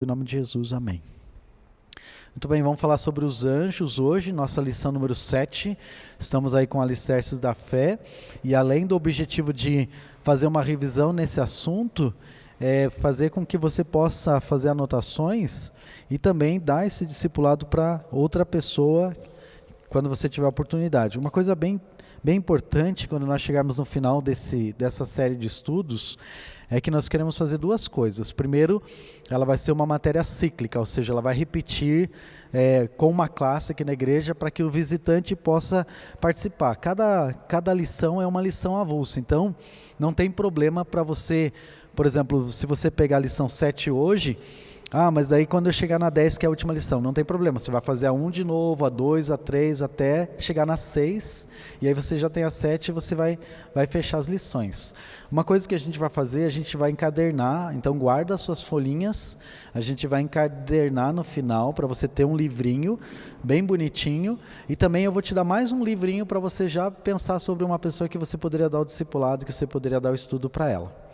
Em nome de Jesus, amém. Muito bem, vamos falar sobre os anjos hoje, nossa lição número 7. Estamos aí com alicerces da fé. E além do objetivo de fazer uma revisão nesse assunto, fazer com que você possa fazer anotações e também dar esse discipulado para outra pessoa quando você tiver a oportunidade. Uma coisa bem importante quando nós chegarmos no final dessa série de estudos é que nós queremos fazer duas coisas. Primeiro, ela vai ser uma matéria cíclica, ou seja, ela vai repetir com uma classe aqui na igreja para que o visitante possa participar. Cada lição é uma lição avulsa, então não tem problema para você, por exemplo, se você pegar a lição 7 hoje, mas daí quando eu chegar na 10, que é a última lição, não tem problema, você vai fazer a 1 de novo, a 2, a 3, até chegar na 6, e aí você já tem a 7 e você vai fechar as lições. Uma coisa que a gente vai fazer, a gente vai encadernar, então guarda as suas folhinhas, a gente vai encadernar no final, para você ter um livrinho bem bonitinho, e também eu vou te dar mais um livrinho para você já pensar sobre uma pessoa que você poderia dar o discipulado, que você poderia dar o estudo para ela.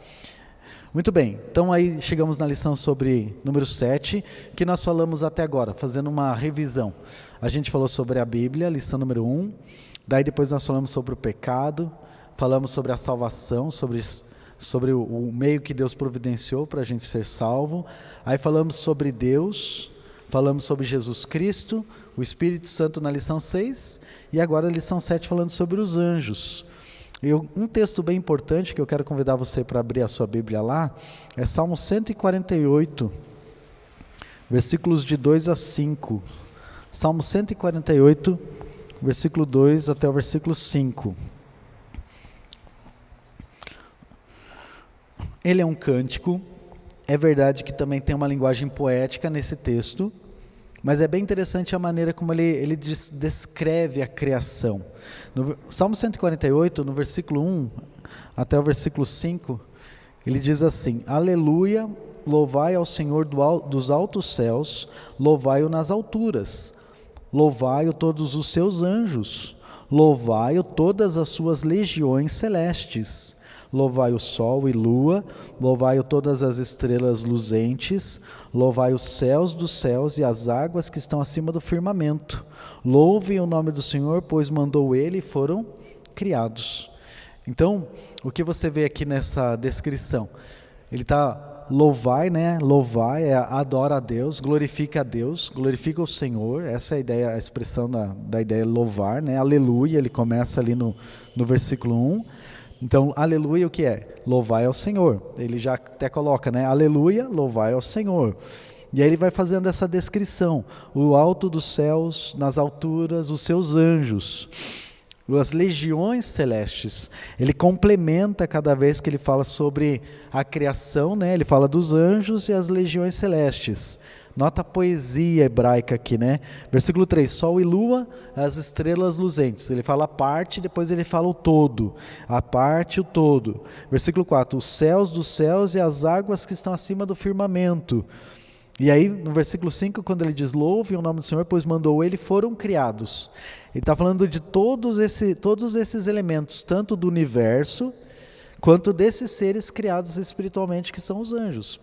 Muito bem, então aí chegamos na lição sobre número 7, que nós falamos até agora, fazendo uma revisão. A gente falou sobre a Bíblia, lição número 1, daí depois nós falamos sobre o pecado, falamos sobre a salvação, sobre o meio que Deus providenciou para a gente ser salvo, aí falamos sobre Deus, falamos sobre Jesus Cristo, o Espírito Santo na lição 6, e agora a lição 7 falando sobre os anjos. Um texto bem importante que eu quero convidar você para abrir a sua Bíblia lá, é Salmo 148, versículos de 2 a 5. Salmo 148, versículo 2 até o versículo 5. Ele é um cântico, é verdade que também tem uma linguagem poética nesse texto, mas é bem interessante a maneira como ele descreve a criação. No Salmo 148, no versículo 1 até o versículo 5, ele diz assim: Aleluia, louvai ao Senhor dos altos céus, louvai-o nas alturas, louvai-o todos os seus anjos, louvai-o todas as suas legiões celestes. Louvai o sol e lua, louvai-o todas as estrelas luzentes, louvai os céus dos céus e as águas que estão acima do firmamento. Louvem o nome do Senhor, pois mandou ele e foram criados. Então, o que você vê aqui nessa descrição? Ele está louvai, né? Louvai, adora a Deus, glorifica o Senhor. Essa é a ideia, a expressão da ideia louvar, né? Aleluia, ele começa ali no versículo 1. Então, aleluia o que é? Louvai ao Senhor. Ele já até coloca, né? Aleluia, louvai ao Senhor. E aí ele vai fazendo essa descrição. O alto dos céus, nas alturas, os seus anjos. As legiões celestes. Ele complementa cada vez que ele fala sobre a criação, né? Ele fala dos anjos e as legiões celestes. Nota a poesia hebraica aqui, né? Versículo 3, sol e lua, as estrelas luzentes. Ele fala a parte, depois ele fala o todo. A parte e o todo. Versículo 4, os céus dos céus e as águas que estão acima do firmamento. E aí, no versículo 5, quando ele diz, louve o nome do Senhor, pois mandou ele, foram criados. Ele está falando de todos esses elementos, tanto do universo, quanto desses seres criados espiritualmente, que são os anjos.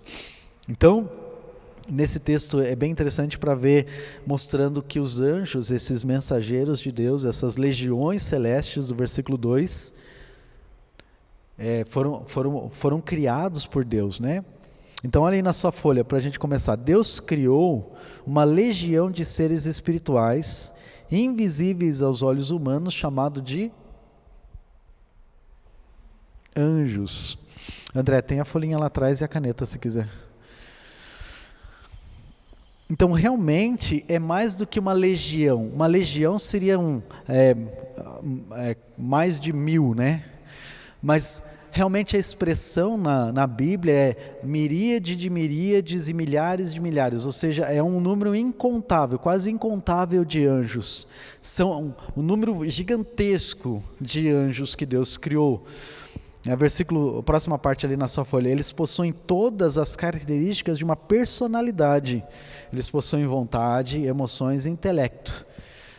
Então, nesse texto é bem interessante para ver, mostrando que os anjos, esses mensageiros de Deus, essas legiões celestes do versículo 2, foram criados por Deus, né? Então olha aí na sua folha, para a gente começar. Deus criou uma legião de seres espirituais, invisíveis aos olhos humanos, chamado de anjos. André, tem a folhinha lá atrás e a caneta se quiser. Então, realmente, é mais do que uma legião. Uma legião seria mais de 1000, né? Mas, realmente, a expressão na Bíblia é miríade de miríades e milhares de milhares. Ou seja, é um número incontável, quase incontável de anjos. São um número gigantesco de anjos que Deus criou. A próxima parte ali na sua folha, eles possuem todas as características de uma personalidade. Eles possuem vontade, emoções e intelecto.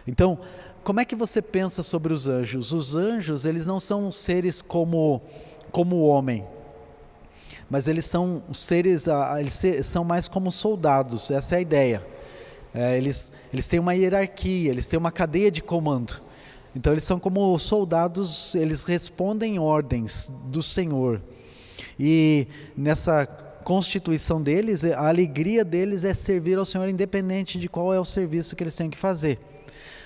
Então, como é que você pensa sobre os anjos? Os anjos, eles não são seres como o homem. mas eles são seres, são mais como soldados, essa é a ideia. Eles têm uma hierarquia, eles têm uma cadeia de comando. Então eles são como soldados, eles respondem ordens do Senhor. E nessa constituição deles, a alegria deles é servir ao Senhor independente de qual é o serviço que eles têm que fazer.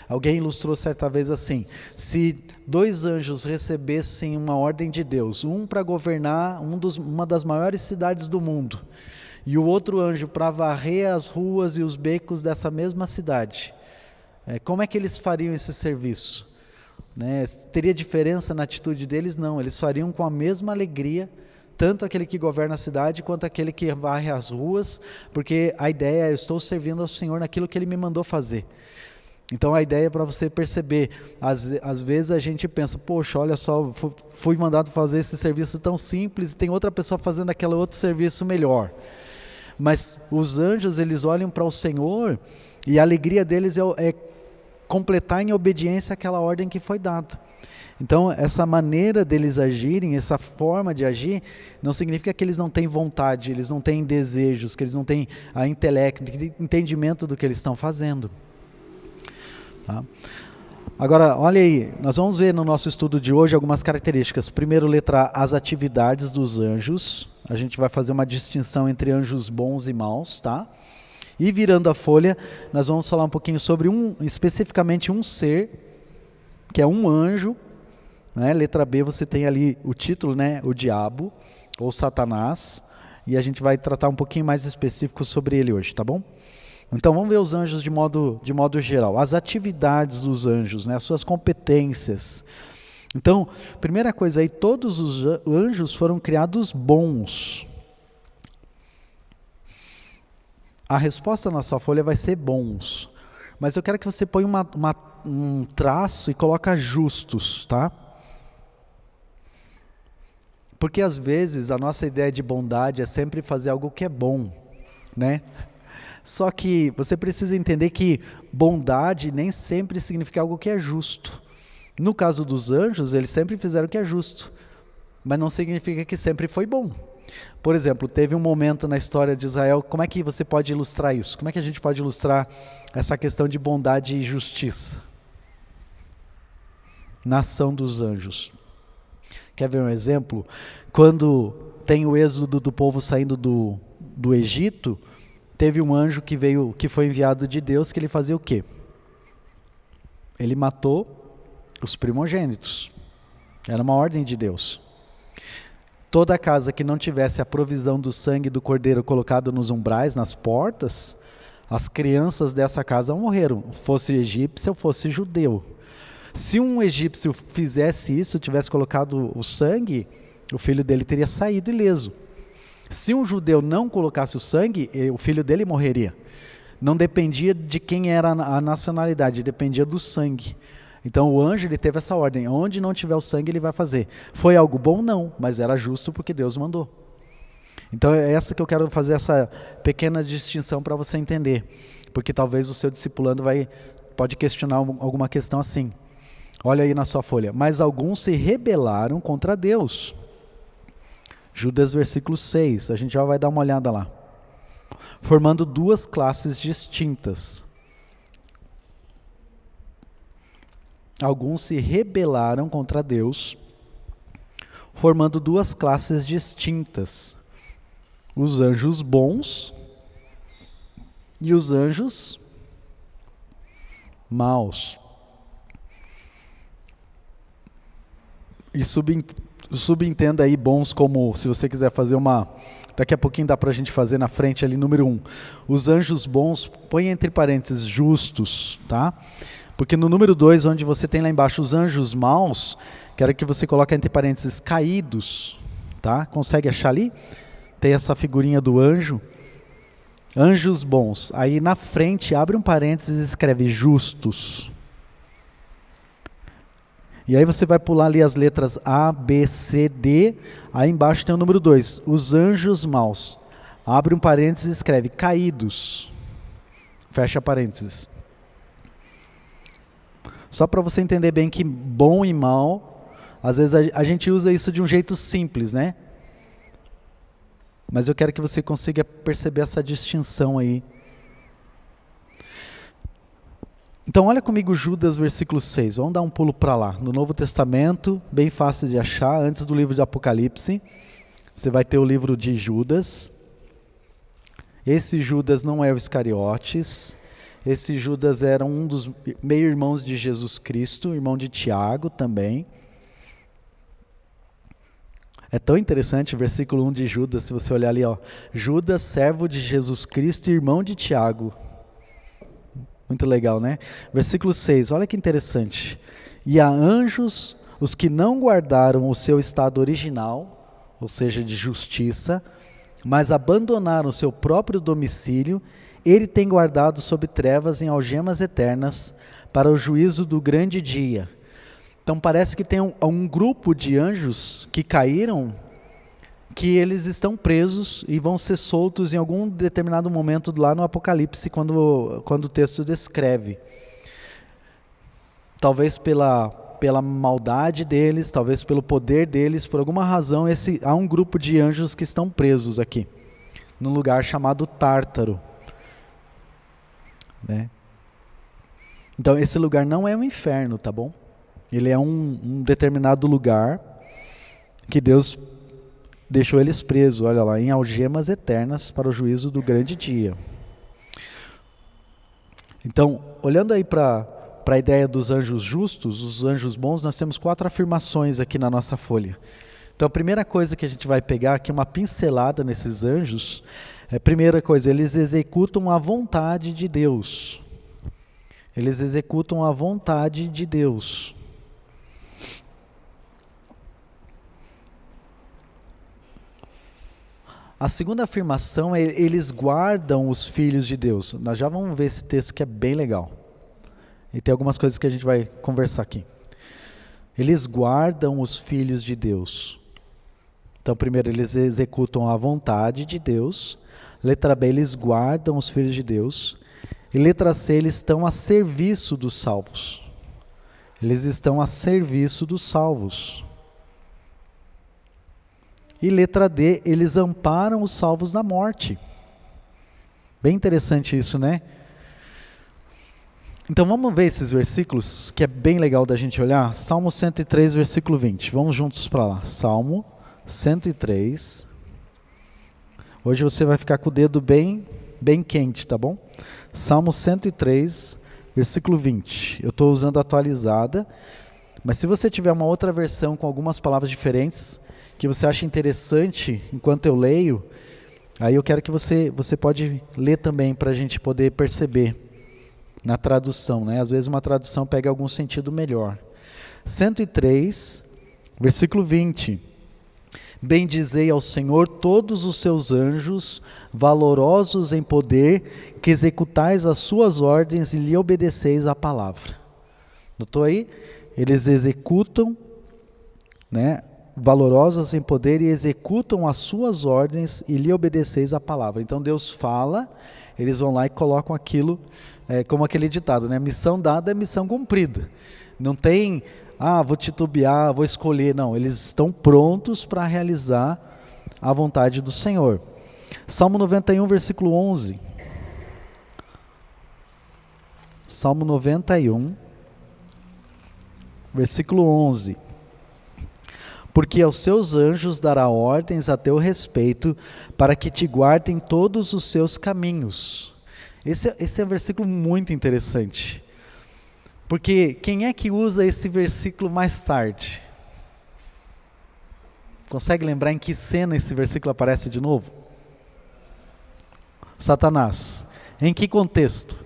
Alguém ilustrou certa vez assim: se 2 anjos recebessem uma ordem de Deus, um para governar uma das maiores cidades do mundo, e o outro anjo para varrer as ruas e os becos dessa mesma cidade, como é que eles fariam esse serviço? Teria diferença na atitude deles? Não, eles fariam com a mesma alegria, tanto aquele que governa a cidade quanto aquele que varre as ruas, porque a ideia é: eu estou servindo ao Senhor naquilo que Ele me mandou fazer. Então a ideia é para você perceber, às vezes a gente pensa: poxa, olha só, fui mandado fazer esse serviço tão simples e tem outra pessoa fazendo aquele outro serviço melhor. Mas os anjos, eles olham para o Senhor e a alegria deles é completar em obediência aquela ordem que foi dada. Então essa maneira deles agirem, essa forma de agir, não significa que eles não têm vontade, eles não têm desejos, que eles não têm intelecto, entendimento do que eles estão fazendo. Tá? Agora, olha aí, nós vamos ver no nosso estudo de hoje algumas características. Primeiro, letra A, as atividades dos anjos. A gente vai fazer uma distinção entre anjos bons e maus, tá? E virando a folha, nós vamos falar um pouquinho sobre especificamente um ser, que é um anjo, né? Letra B, você tem ali o título, né? O diabo, ou Satanás, e a gente vai tratar um pouquinho mais específico sobre ele hoje, tá bom? Então vamos ver os anjos de modo geral, as atividades dos anjos, né, as suas competências. Então, primeira coisa aí, todos os anjos foram criados bons. A resposta na sua folha vai ser bons, mas eu quero que você ponha um traço e coloque justos, tá? Porque às vezes a nossa ideia de bondade é sempre fazer algo que é bom, né? Só que você precisa entender que bondade nem sempre significa algo que é justo. No caso dos anjos, eles sempre fizeram o que é justo, mas não significa que sempre foi bom. Por exemplo, teve um momento na história de Israel, como é que você pode ilustrar isso? Como é que a gente pode ilustrar essa questão de bondade e justiça? Na ação dos anjos. Quer ver um exemplo? Quando tem o êxodo do povo saindo do Egito, teve um anjo que foi enviado de Deus, que ele fazia o quê? Ele matou os primogênitos. Era uma ordem de Deus. Toda casa que não tivesse a provisão do sangue do cordeiro colocado nos umbrais, nas portas, as crianças dessa casa morreram, fosse egípcio ou fosse judeu. Se um egípcio fizesse isso, tivesse colocado o sangue, o filho dele teria saído ileso. Se um judeu não colocasse o sangue, o filho dele morreria. Não dependia de quem era a nacionalidade, dependia do sangue. Então o anjo, ele teve essa ordem: onde não tiver o sangue, ele vai fazer. Foi algo bom? Não, mas era justo porque Deus mandou. Então é essa que eu quero fazer, essa pequena distinção para você entender. Porque talvez o seu discipulando pode questionar alguma questão assim. Olha aí na sua folha. Mas alguns se rebelaram contra Deus. Judas, versículo 6, a gente já vai dar uma olhada lá. Formando duas classes distintas. Alguns se rebelaram contra Deus, formando duas classes distintas. Os anjos bons e os anjos maus. E subentenda aí bons como, se você quiser fazer daqui a pouquinho dá para a gente fazer na frente ali, número 1. Os anjos bons, põe entre parênteses, justos, tá? Porque no número 2, onde você tem lá embaixo os anjos maus, quero que você coloque entre parênteses, caídos, tá? Consegue achar ali? Tem essa figurinha do anjo. Anjos bons. Aí na frente, abre um parênteses e escreve justos. E aí você vai pular ali as letras A, B, C, D, aí embaixo tem o número 2, os anjos maus. Abre um parênteses e escreve caídos. Fecha parênteses. Só para você entender bem que bom e mal, às vezes a gente usa isso de um jeito simples, né? Mas eu quero que você consiga perceber essa distinção aí. Então olha comigo Judas, versículo 6. Vamos dar um pulo para lá. No Novo Testamento, bem fácil de achar, antes do livro de Apocalipse, você vai ter o livro de Judas. Esse Judas não é o Iscariotes. Esse Judas era um dos meio-irmãos de Jesus Cristo, irmão de Tiago também. É tão interessante o versículo 1 de Judas, se você olhar ali, ó. Judas, servo de Jesus Cristo e irmão de Tiago. Muito legal, né? Versículo 6, olha que interessante. E a anjos, os que não guardaram o seu estado original, ou seja, de justiça, mas abandonaram o seu próprio domicílio, ele tem guardado sob trevas em algemas eternas para o juízo do grande dia. Então parece que tem um grupo de anjos que caíram, que eles estão presos e vão ser soltos em algum determinado momento lá no Apocalipse, quando o texto descreve. Talvez pela maldade deles, talvez pelo poder deles, por alguma razão, há um grupo de anjos que estão presos aqui, num lugar chamado Tártaro. Né? Então esse lugar não é um inferno, tá bom? Ele é um determinado lugar que Deus deixou eles presos, olha lá, em algemas eternas para o juízo do grande dia. Então, olhando aí para a ideia dos anjos justos, os anjos bons, nós temos 4 afirmações aqui na nossa folha. Então, a primeira coisa que a gente vai pegar aqui, uma pincelada nesses anjos, primeira coisa, eles executam a vontade de Deus. Eles executam a vontade de Deus. A segunda afirmação é: eles guardam os filhos de Deus. Nós já vamos ver esse texto que é bem legal. E tem algumas coisas que a gente vai conversar aqui. Eles guardam os filhos de Deus. Então, primeiro, eles executam a vontade de Deus. Letra B, eles guardam os filhos de Deus. E letra C, eles estão a serviço dos salvos. Eles estão a serviço dos salvos. E letra D, eles amparam os salvos da morte. Bem interessante isso, né? Então vamos ver esses versículos, que é bem legal da gente olhar. Salmo 103, versículo 20. Vamos juntos para lá. Salmo 103. Hoje você vai ficar com o dedo bem quente, tá bom? Salmo 103, versículo 20. Eu estou usando a atualizada, mas se você tiver uma outra versão com algumas palavras diferentes, que você acha interessante enquanto eu leio, aí eu quero que você pode ler também para a gente poder perceber na tradução, né? Às vezes uma tradução pega algum sentido melhor. 103, versículo 20. Bendizei ao Senhor todos os seus anjos, valorosos em poder, que executais as suas ordens e lhe obedeceis a palavra. Notou aí? Eles executam, né? Valorosos em poder e executam as suas ordens e lhe obedeceis a palavra. Então Deus fala, eles vão lá e colocam aquilo, como aquele ditado, né? Missão dada é missão cumprida. Não tem, vou titubear, vou escolher. Não, eles estão prontos para realizar a vontade do Senhor. Salmo 91, versículo 11. Salmo 91, versículo 11. Porque aos seus anjos dará ordens a teu respeito, para que te guardem todos os seus caminhos. Esse é um versículo muito interessante. Porque quem é que usa esse versículo mais tarde? Consegue lembrar em que cena esse versículo aparece de novo? Satanás. Em que contexto?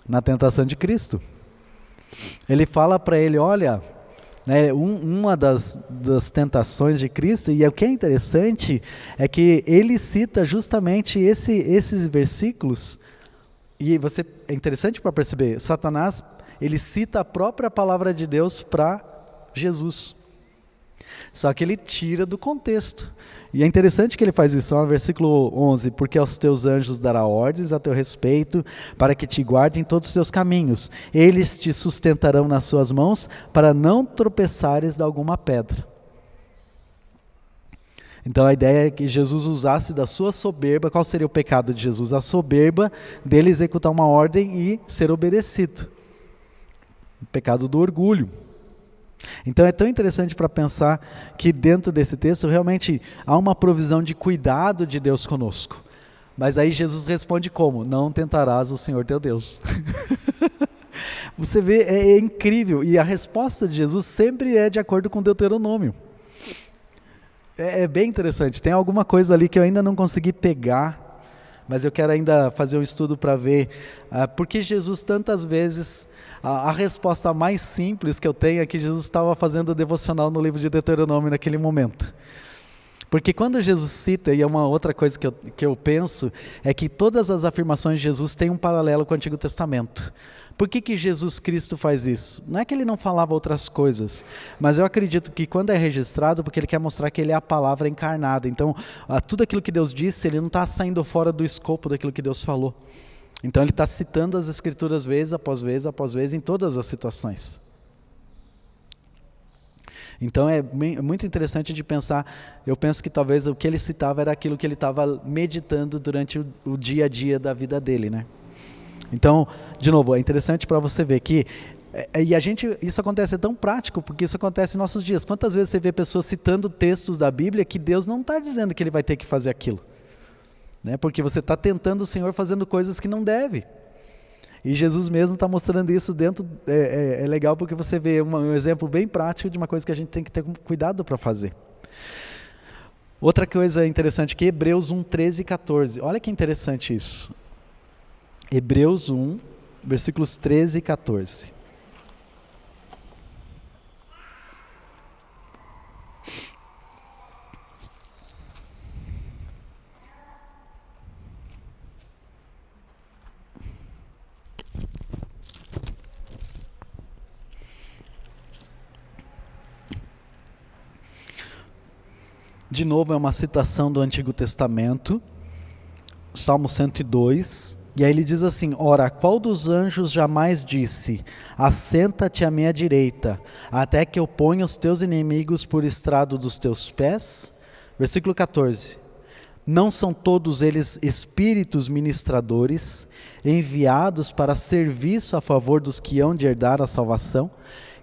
Na tentação de Cristo. Ele fala para ele, olha, né, uma das tentações de Cristo, e o que é interessante é que ele cita justamente esses versículos, e é interessante para perceber, Satanás, ele cita a própria palavra de Deus para Jesus. Só que ele tira do contexto. E é interessante que ele faz isso, no versículo 11, porque aos teus anjos dará ordens a teu respeito, para que te guardem todos os teus caminhos. Eles te sustentarão nas suas mãos, para não tropeçares de alguma pedra. Então a ideia é que Jesus usasse da sua soberba. Qual seria o pecado de Jesus? A soberba dele executar uma ordem e ser obedecido. O pecado do orgulho. Então é tão interessante para pensar que dentro desse texto realmente há uma provisão de cuidado de Deus conosco. Mas aí Jesus responde como? Não tentarás o Senhor teu Deus. Você vê, é incrível. E a resposta de Jesus sempre é de acordo com Deuteronômio. É bem interessante. Tem alguma coisa ali que eu ainda não consegui pegar, mas eu quero ainda fazer um estudo para ver por que Jesus tantas vezes, a resposta mais simples que eu tenho é que Jesus estava fazendo o devocional no livro de Deuteronômio naquele momento. Porque quando Jesus cita, e é uma outra coisa que eu penso, é que todas as afirmações de Jesus têm um paralelo com o Antigo Testamento. Por que Jesus Cristo faz isso? Não é que ele não falava outras coisas, mas eu acredito que quando é registrado, porque ele quer mostrar que ele é a palavra encarnada. Então, tudo aquilo que Deus disse, ele não está saindo fora do escopo daquilo que Deus falou. Então ele está citando as Escrituras vez após vez, após vez, em todas as situações. Então é muito interessante de pensar, eu penso que talvez o que ele citava era aquilo que ele estava meditando durante o dia a dia da vida dele, né? Então, de novo, é interessante para você ver que, isso acontece, é tão prático, porque isso acontece em nossos dias. Quantas vezes você vê pessoas citando textos da Bíblia que Deus não está dizendo que ele vai ter que fazer aquilo, né? Porque você está tentando o Senhor fazendo coisas que não deve. E Jesus mesmo está mostrando isso dentro, é legal porque você vê um exemplo bem prático de uma coisa que a gente tem que ter cuidado para fazer. Outra coisa interessante que Hebreus 1, 13 e 14, olha que interessante isso. Hebreus 1, versículos 13 e 14. De novo, é uma citação do Antigo Testamento, Salmo 102, e aí ele diz assim: ora, qual dos anjos jamais disse, assenta-te à minha direita, até que eu ponha os teus inimigos por estrado dos teus pés? Versículo 14, não são todos eles espíritos ministradores, enviados para serviço a favor dos que hão de herdar a salvação?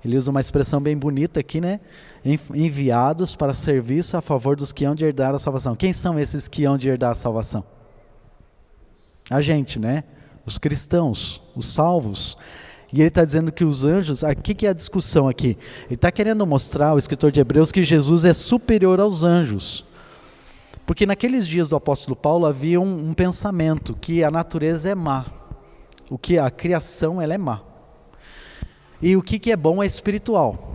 Ele usa uma expressão bem bonita aqui, né? Enviados para serviço a favor dos que hão de herdar a salvação. Quem são esses que hão de herdar a salvação? A gente, né? Os cristãos, os salvos. E ele está dizendo que os anjos, aqui que é a discussão aqui. Ele está querendo mostrar, o escritor de Hebreus, que Jesus é superior aos anjos. Porque naqueles dias do apóstolo Paulo havia um pensamento que a natureza é má. O que a criação ela é má. E o que é bom é espiritual.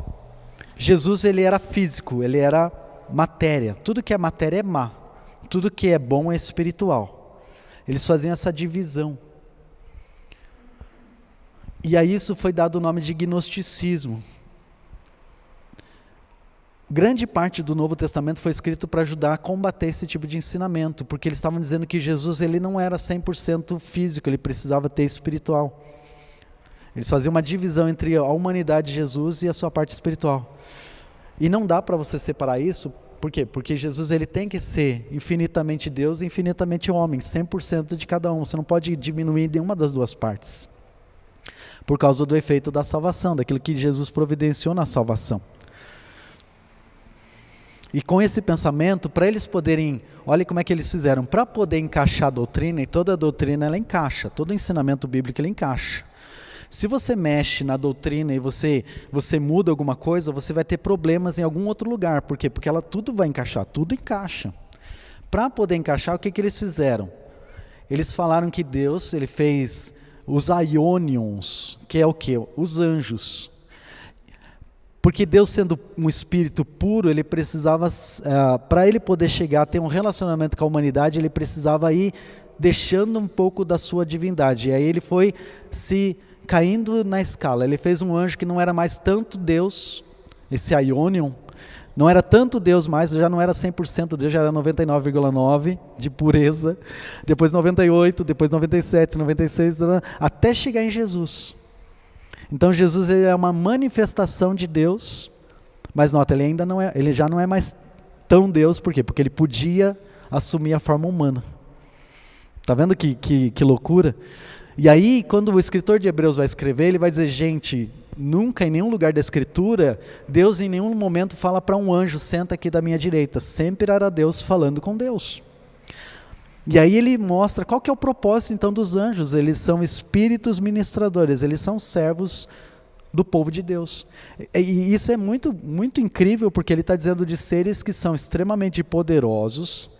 Jesus ele era físico, ele era matéria. Tudo que é matéria é má. Tudo que é bom é espiritual. Eles faziam essa divisão. E a isso foi dado o nome de gnosticismo. Grande parte do Novo Testamento foi escrito para ajudar a combater esse tipo de ensinamento, porque eles estavam dizendo que Jesus ele não era 100% físico, ele precisava ter espiritual. Eles faziam uma divisão entre a humanidade de Jesus e a sua parte espiritual. E não dá para você separar isso, por quê? Porque Jesus ele tem que ser infinitamente Deus e infinitamente homem, 100% de cada um. Você não pode diminuir nenhuma das duas partes. Por causa do efeito da salvação, daquilo que Jesus providenciou na salvação. E com esse pensamento, para eles poderem, olha como é que eles fizeram, para poder encaixar a doutrina, e toda a doutrina ela encaixa, todo ensinamento bíblico ele encaixa. Se você mexe na doutrina e você muda alguma coisa, você vai ter problemas em algum outro lugar. Por quê? Porque tudo vai encaixar, tudo encaixa. Para poder encaixar, o que eles fizeram? Eles falaram que Deus ele fez os aionions, que é o quê? Os anjos. Porque Deus sendo um espírito puro, ele precisava, para ele poder chegar a ter um relacionamento com a humanidade, ele precisava ir deixando um pouco da sua divindade. E aí ele foi se caindo na escala. Ele fez um anjo que não era mais tanto Deus, esse aionion, não era tanto Deus mais, já não era 100% Deus, já era 99,9% de pureza, depois 98%, depois 97%, 96%, até chegar em Jesus. Então Jesus ele é uma manifestação de Deus, mas nota, ele ainda não é, ele já não é mais tão Deus, por quê? Porque ele podia assumir a forma humana. Tá vendo que loucura? E aí, quando o escritor de Hebreus vai escrever, ele vai dizer, gente, nunca em nenhum lugar da escritura, Deus em nenhum momento fala para um anjo, senta aqui da minha direita. Sempre era Deus falando com Deus. E aí ele mostra qual que é o propósito então dos anjos. Eles são espíritos ministradores, eles são servos do povo de Deus. E isso é muito, muito incrível, porque ele está dizendo de seres que são extremamente poderosos,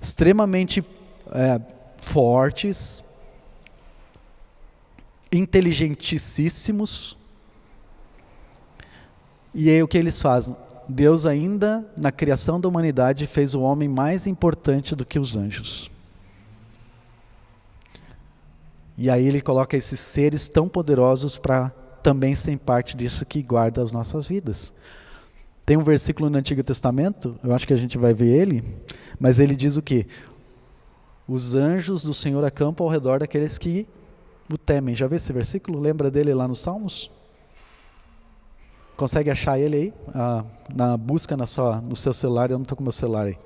extremamente fortes, inteligentíssimos. E aí o que eles fazem? Deus ainda, na criação da humanidade, fez o homem mais importante do que os anjos. E aí ele coloca esses seres tão poderosos para também serem parte disso que guarda as nossas vidas. Tem um versículo no Antigo Testamento, eu acho que a gente vai ver ele, mas ele diz o quê? Os anjos do Senhor acampam ao redor daqueles que o temem. Já viu esse versículo? Lembra dele lá nos Salmos? Consegue achar ele aí? Na busca no seu celular, eu não estou com meu celular aí.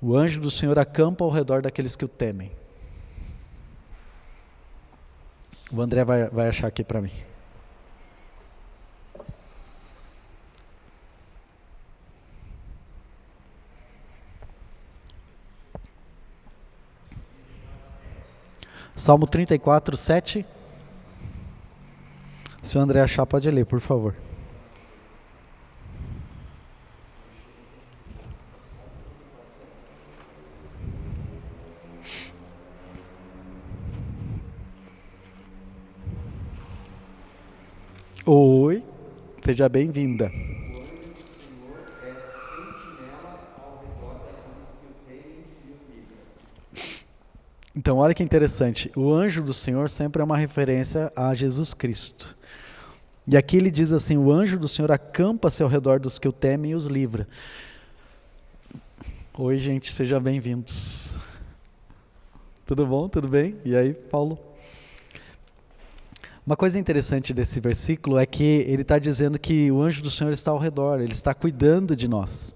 O anjo do Senhor acampa ao redor daqueles que o temem. O André vai achar aqui para mim. Salmo 34, 7. Se o André achar, pode ler, por favor. Oi, seja bem-vinda. Então, olha que interessante. O anjo do Senhor sempre é uma referência a Jesus Cristo. E aqui ele diz assim, o anjo do Senhor acampa-se ao redor dos que o temem e os livra. Oi, gente, sejam bem-vindos. Tudo bom? Tudo bem? E aí, Paulo? Uma coisa interessante desse versículo é que ele está dizendo que o anjo do Senhor está ao redor, ele está cuidando de nós.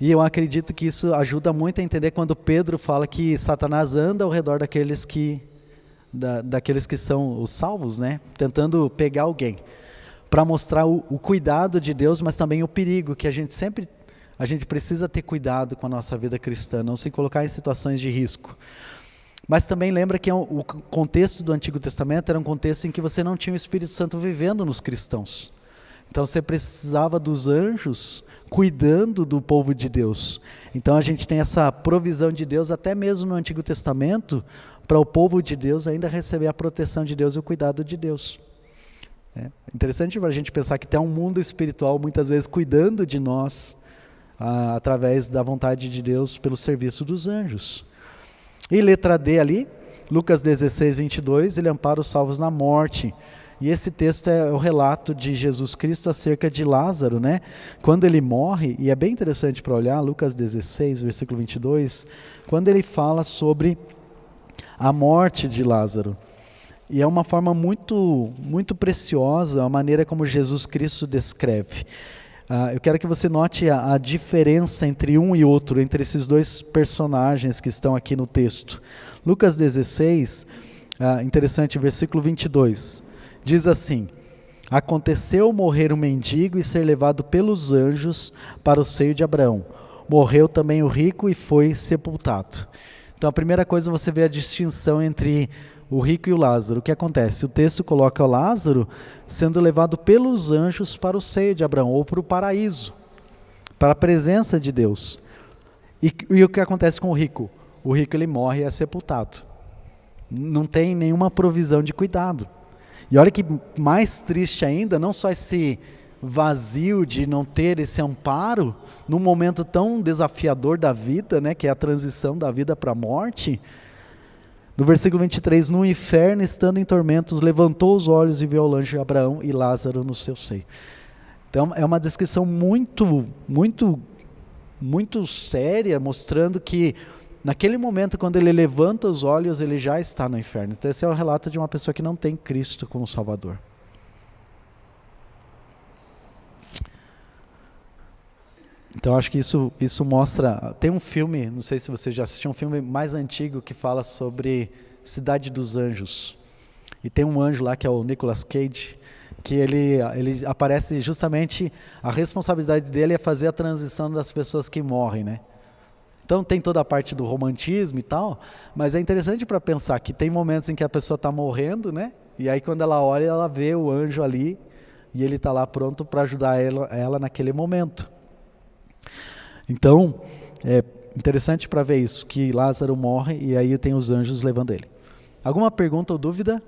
E eu acredito que isso ajuda muito a entender quando Pedro fala que Satanás anda ao redor daqueles que são os salvos, né? Tentando pegar alguém, para mostrar o cuidado de Deus, mas também o perigo, que a gente precisa ter cuidado com a nossa vida cristã, não se colocar em situações de risco. Mas também lembra que o contexto do Antigo Testamento era um contexto em que você não tinha o Espírito Santo vivendo nos cristãos. Então você precisava dos anjos cuidando do povo de Deus. Então a gente tem essa provisão de Deus até mesmo no Antigo Testamento, para o povo de Deus ainda receber a proteção de Deus e o cuidado de Deus. É interessante para a gente pensar que tem um mundo espiritual muitas vezes cuidando de nós, através da vontade de Deus pelo serviço dos anjos. E letra D ali, Lucas 16, 22, ele ampara os salvos na morte. E esse texto é o relato de Jesus Cristo acerca de Lázaro, né? Quando ele morre, e é bem interessante para olhar, Lucas 16, versículo 22, quando ele fala sobre a morte de Lázaro. E é uma forma muito, muito preciosa a maneira como Jesus Cristo descreve. Eu quero que você note a diferença entre um e outro, entre esses dois personagens que estão aqui no texto. Lucas 16, interessante, versículo 22, diz assim: aconteceu morrer um mendigo e ser levado pelos anjos para o seio de Abraão. Morreu também o rico e foi sepultado. Então a primeira coisa, você vê a distinção entre o rico e o Lázaro. O que acontece? O texto coloca o Lázaro sendo levado pelos anjos para o seio de Abraão, ou para o paraíso, para a presença de Deus. E o que acontece com o rico? O rico, ele morre e é sepultado. Não tem nenhuma provisão de cuidado. E olha que mais triste ainda, não só esse vazio de não ter esse amparo, num momento tão desafiador da vida, né, que é a transição da vida para a morte. No versículo 23, no inferno, estando em tormentos, levantou os olhos e viu o anjo de Abraão e Lázaro no seu seio. Então, é uma descrição muito, muito, muito séria, mostrando que naquele momento, quando ele levanta os olhos, ele já está no inferno. Então, esse é o relato de uma pessoa que não tem Cristo como Salvador. Então acho que isso mostra... Tem um filme, não sei se você já assistiu, um filme mais antigo que fala sobre Cidade dos Anjos. E tem um anjo lá que é o Nicolas Cage, que ele aparece justamente, a responsabilidade dele é fazer a transição das pessoas que morrem, né? Então tem toda a parte do romantismo e tal, mas é interessante para pensar que tem momentos em que a pessoa está morrendo, né? E aí quando ela olha, ela vê o anjo ali, e ele está lá pronto para ajudar ela naquele momento. Então, é interessante para ver isso, que Lázaro morre e aí tem os anjos levando ele. Alguma pergunta ou dúvida?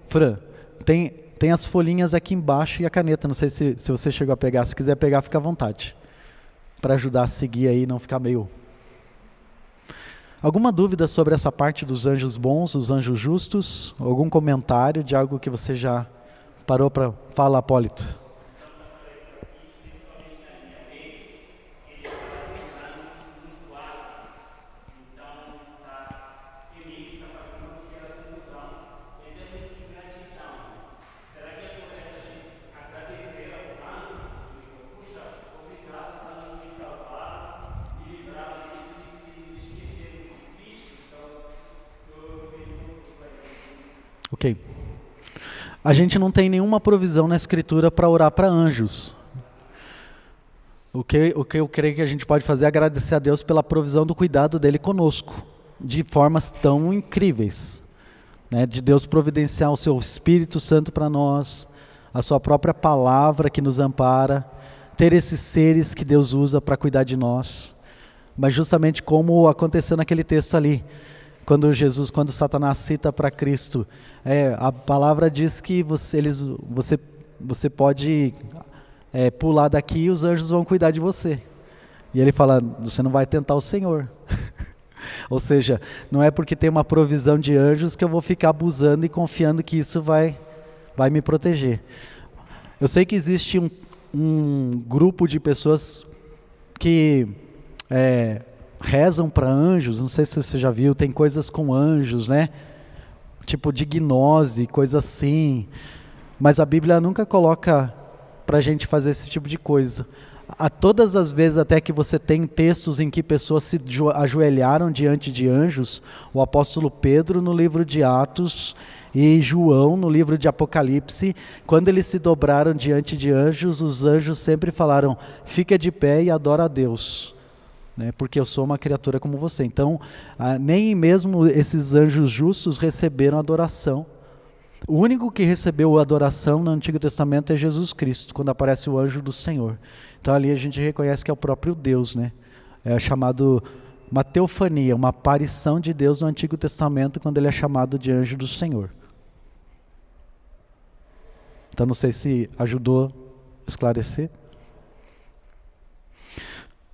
Fran, tem as folhinhas aqui embaixo e a caneta, não sei se você chegou a pegar, se quiser pegar, fica à vontade, para ajudar a seguir aí, não ficar meio... Alguma dúvida sobre essa parte dos anjos bons, os anjos justos? Algum comentário de algo que você já parou para falar, Apólito? Ok. A gente não tem nenhuma provisão na Escritura para orar para anjos. O que eu creio que a gente pode fazer é agradecer a Deus pela provisão do cuidado dele conosco, de formas tão incríveis, né? De Deus providenciar o seu Espírito Santo para nós, a sua própria palavra que nos ampara, ter esses seres que Deus usa para cuidar de nós. Mas justamente como aconteceu naquele texto ali, quando Satanás cita para Cristo, a palavra diz que você pode pular daqui e os anjos vão cuidar de você. E ele fala, você não vai tentar o Senhor. Ou seja, não é porque tem uma provisão de anjos que eu vou ficar abusando e confiando que isso vai me proteger. Eu sei que existe um grupo de pessoas que... rezam para anjos, não sei se você já viu, tem coisas com anjos, né? Tipo de gnose, coisa assim. Mas a Bíblia nunca coloca para a gente fazer esse tipo de coisa. Todas as vezes até que você tem textos em que pessoas se ajoelharam diante de anjos, o apóstolo Pedro no livro de Atos e João no livro de Apocalipse, quando eles se dobraram diante de anjos, os anjos sempre falaram, fica de pé e adora a Deus. Porque eu sou uma criatura como você. Então, nem mesmo esses anjos justos receberam adoração. O único que recebeu adoração no Antigo Testamento é Jesus Cristo, quando aparece o anjo do Senhor. Então ali a gente reconhece que é o próprio Deus, né? É chamado uma teofania, uma aparição de Deus no Antigo Testamento, quando ele é chamado de anjo do Senhor. Então não sei se ajudou a esclarecer.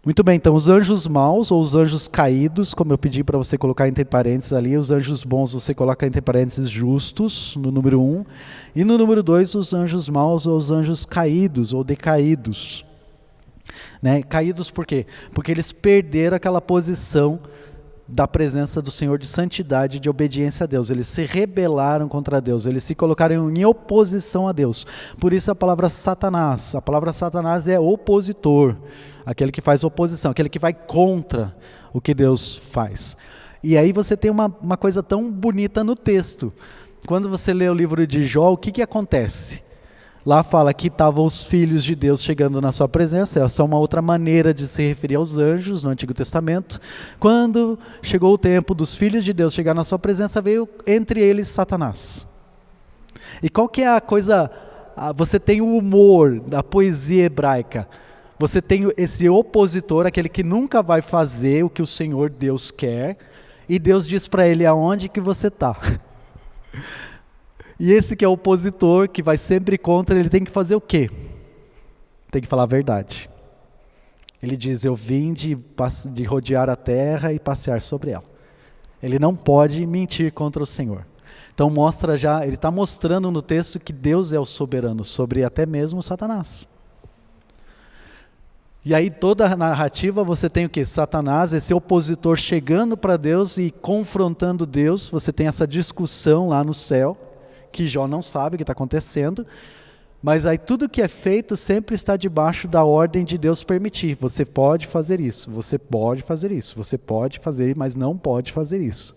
Muito bem, então os anjos maus ou os anjos caídos, como eu pedi para você colocar entre parênteses ali, os anjos bons você coloca entre parênteses justos, no número 1, e no número 2 os anjos maus ou os anjos caídos ou decaídos. Caídos por quê? Porque eles perderam aquela posição da presença do Senhor de santidade, de obediência a Deus. Eles se rebelaram contra Deus, eles se colocaram em oposição a Deus. Por isso a palavra Satanás é opositor, aquele que faz oposição, aquele que vai contra o que Deus faz. E aí você tem uma coisa tão bonita no texto. Quando você lê o livro de Jó, o que acontece? Lá fala que estavam os filhos de Deus chegando na sua presença, é só uma outra maneira de se referir aos anjos no Antigo Testamento. Quando chegou o tempo dos filhos de Deus chegar na sua presença, veio entre eles Satanás. E qual que é a coisa, você tem o humor da poesia hebraica, você tem esse opositor, aquele que nunca vai fazer o que o Senhor Deus quer, e Deus diz para ele aonde que você está. E esse que é o opositor, que vai sempre contra, ele tem que fazer o quê? Tem que falar a verdade. Ele diz, eu vim de rodear a terra e passear sobre ela. Ele não pode mentir contra o Senhor. Então ele está mostrando no texto que Deus é o soberano sobre até mesmo Satanás. E aí toda a narrativa você tem o quê? Satanás, esse opositor chegando para Deus e confrontando Deus, você tem essa discussão lá no céu, que Jó não sabe o que está acontecendo, Mas aí tudo que é feito sempre está debaixo da ordem de Deus permitir. Você pode fazer isso, você pode fazer isso, você pode fazer, mas não pode fazer isso.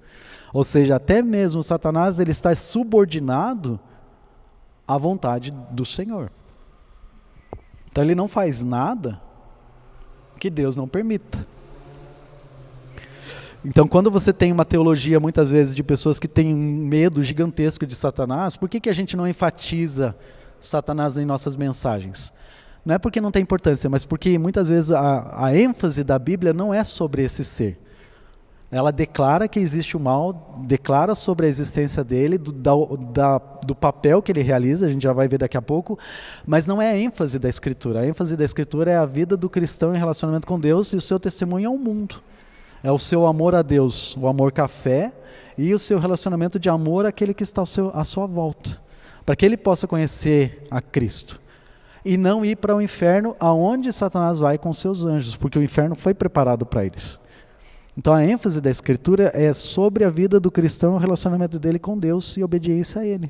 Ou seja, até mesmo Satanás ele está subordinado à vontade do Senhor. Então ele não faz nada que Deus não permita. Então quando você tem uma teologia muitas vezes de pessoas que têm um medo gigantesco de Satanás, por que a gente não enfatiza Satanás em nossas mensagens? Não é porque não tem importância, mas porque muitas vezes a ênfase da Bíblia não é sobre esse ser. Ela declara que existe o mal, declara sobre a existência dele, do papel que ele realiza, a gente já vai ver daqui a pouco, mas não é a ênfase da Escritura. A ênfase da Escritura é a vida do cristão em relacionamento com Deus e o seu testemunho ao mundo. É o seu amor a Deus, o amor com a fé e o seu relacionamento de amor àquele que está à sua volta, para que ele possa conhecer a Cristo e não ir para o inferno aonde Satanás vai com seus anjos, porque o inferno foi preparado para eles. Então a ênfase da Escritura é sobre a vida do cristão, o relacionamento dele com Deus e obediência a Ele.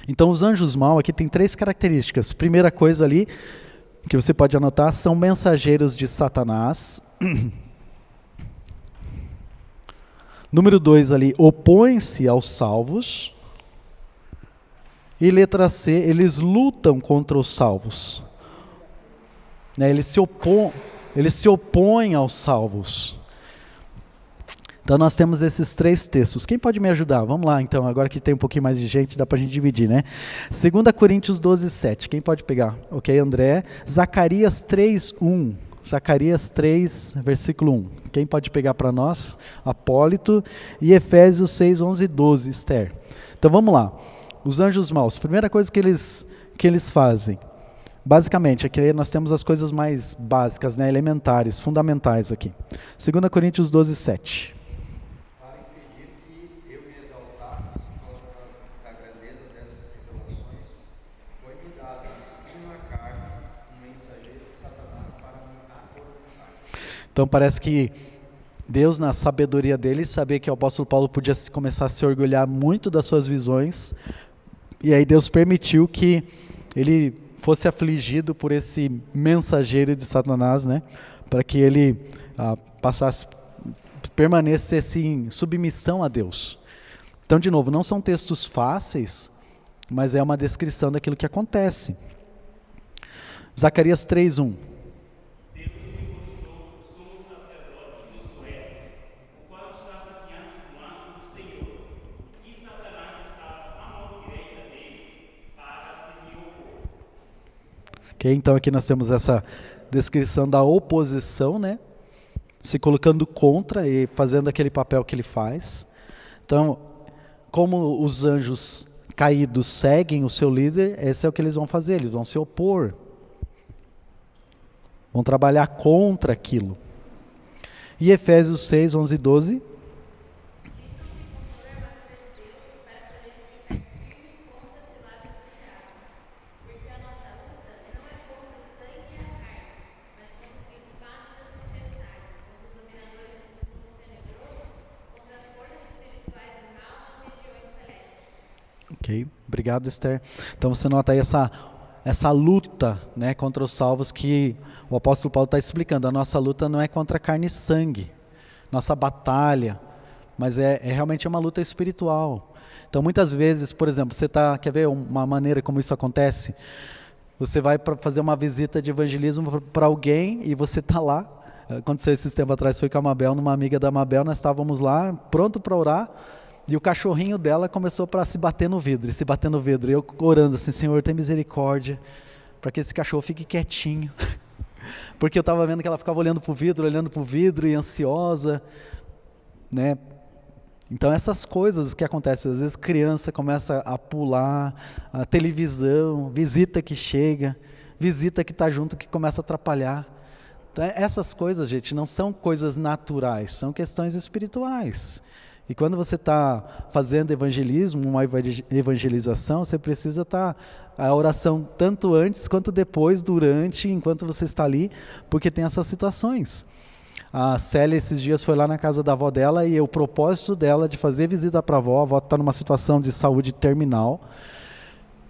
Então os anjos maus aqui tem 3 características. Primeira coisa ali, que você pode anotar, são mensageiros de Satanás. Número 2 ali, opõem-se aos salvos. E letra C, eles lutam contra os salvos. Eles se opõem aos salvos. Então nós temos esses 3 textos. Quem pode me ajudar? Vamos lá então, agora que tem um pouquinho mais de gente, dá para a gente dividir, né? 2 Coríntios 12, 7. Quem pode pegar? Ok, André. Zacarias 3, 1. Zacarias 3, versículo 1. Quem pode pegar para nós? Apólito. E Efésios 6, 11 e 12, Esther. Então vamos lá. Os anjos maus. Primeira coisa que eles fazem. Basicamente, aqui nós temos as coisas mais básicas, né, elementares, fundamentais aqui. 2 Coríntios 12, 7. Para impedir que eu me exaltasse por causa da grandeza dessas revelações, foi-me dado espinho na carne, um mensageiro de Satanás para me atormentar. Então parece que Deus, na sabedoria dele, sabia que o apóstolo Paulo podia começar a se orgulhar muito das suas visões, e aí Deus permitiu que ele fosse afligido por esse mensageiro de Satanás, né, para que ele permanecesse em submissão a Deus. Então, de novo, não são textos fáceis, mas é uma descrição daquilo que acontece. Zacarias 3:1. Okay, então aqui nós temos essa descrição da oposição, né? Se colocando contra e fazendo aquele papel que ele faz. Então, como os anjos caídos seguem o seu líder, esse é o que eles vão fazer, eles vão se opor. Vão trabalhar contra aquilo. E Efésios 6, 11 e 12. Ok, obrigado, Esther. Então você nota aí essa luta, né, contra os salvos que o apóstolo Paulo está explicando. A nossa luta não é contra carne e sangue, nossa batalha, mas é realmente uma luta espiritual. Então muitas vezes, por exemplo, quer ver uma maneira como isso acontece? Você vai fazer uma visita de evangelismo para alguém e você está lá. Aconteceu esses tempos atrás, foi com a Mabel, numa amiga da Mabel, nós estávamos lá, pronto para orar. E o cachorrinho dela começou para se bater no vidro, E eu orando assim, Senhor, tem misericórdia, para que esse cachorro fique quietinho. Porque eu estava vendo que ela ficava olhando para o vidro e ansiosa, né? Então essas coisas que acontecem, às vezes criança começa a pular, a televisão, visita que chega, visita que está junto que começa a atrapalhar. Então essas coisas, gente, não são coisas naturais, são questões espirituais. E quando você está fazendo evangelismo, uma evangelização, você precisa estar a oração tanto antes quanto depois, durante, enquanto você está ali, porque tem essas situações. A Célia esses dias foi lá na casa da avó dela e o propósito dela de fazer visita para a avó está numa situação de saúde terminal,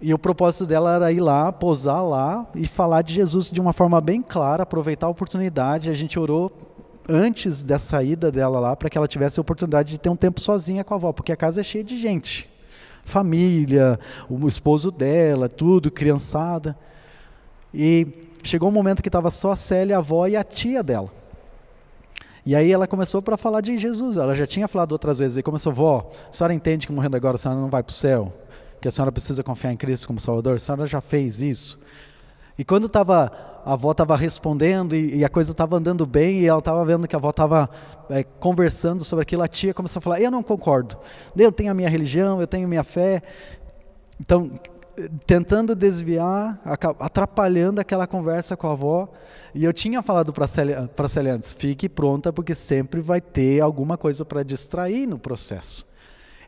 E o propósito dela era ir lá, posar lá e falar de Jesus de uma forma bem clara, aproveitar a oportunidade. A gente orou antes da saída dela lá para que ela tivesse a oportunidade de ter um tempo sozinha com a avó, porque a casa é cheia de gente. Família, o esposo dela, tudo, criançada. E chegou um momento que estava só a Célia, a avó e a tia dela. E aí ela começou para falar de Jesus. Ela já tinha falado outras vezes. E começou: vó, a senhora entende que morrendo agora a senhora não vai para o céu? Que a senhora precisa confiar em Cristo como Salvador? A senhora já fez isso? E quando a avó estava respondendo e a coisa estava andando bem, e ela estava vendo que a avó estava conversando sobre aquilo, a tia começou a falar: eu não concordo. Eu tenho a minha religião, eu tenho a minha fé. Então, tentando desviar, atrapalhando aquela conversa com a avó. E eu tinha falado para a Célia antes: fique pronta, porque sempre vai ter alguma coisa para distrair no processo.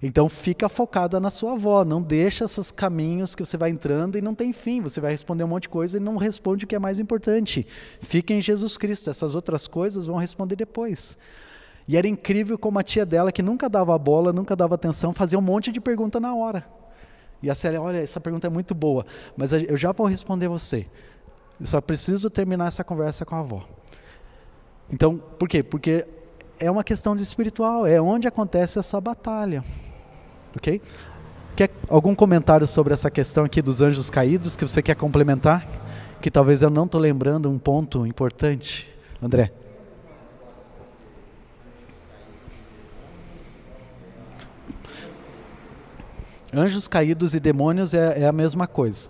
Então fica focada na sua avó, não deixa esses caminhos que você vai entrando e não tem fim. Você vai responder um monte de coisa e não responde o que é mais importante. Fica em Jesus Cristo, essas outras coisas vão responder depois. E era incrível como a tia dela, que nunca dava bola, nunca dava atenção, fazia um monte de pergunta na hora. E a Célia: olha, essa pergunta é muito boa, mas eu já vou responder você. Eu só preciso terminar essa conversa com a avó. Então, por quê? Porque é uma questão de espiritual, é onde acontece essa batalha. Ok? Quer algum comentário sobre essa questão aqui dos anjos caídos que você quer complementar? Que talvez eu não estou lembrando um ponto importante. André? Anjos caídos e demônios é a mesma coisa.